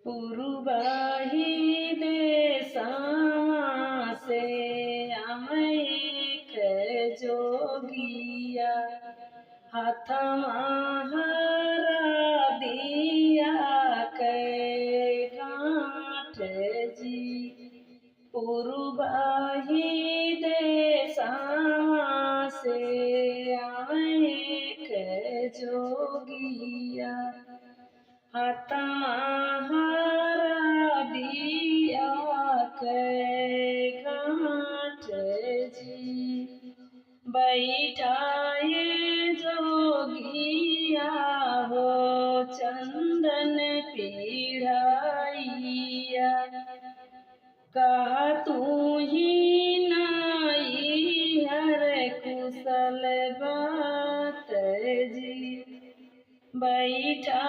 पुरुबाही देसावा से अमैक जोगिया हाथमा हरा दिया कै गाँठ जी। पुरुबाही देसावा से अमैक जोगिया हाथमा हरा दिया कै गाँठ जी। बैठाए जोगिया हो चंदन पीढ़ाइया कहा तू ही नाई हर कुशल बात जी। बैठा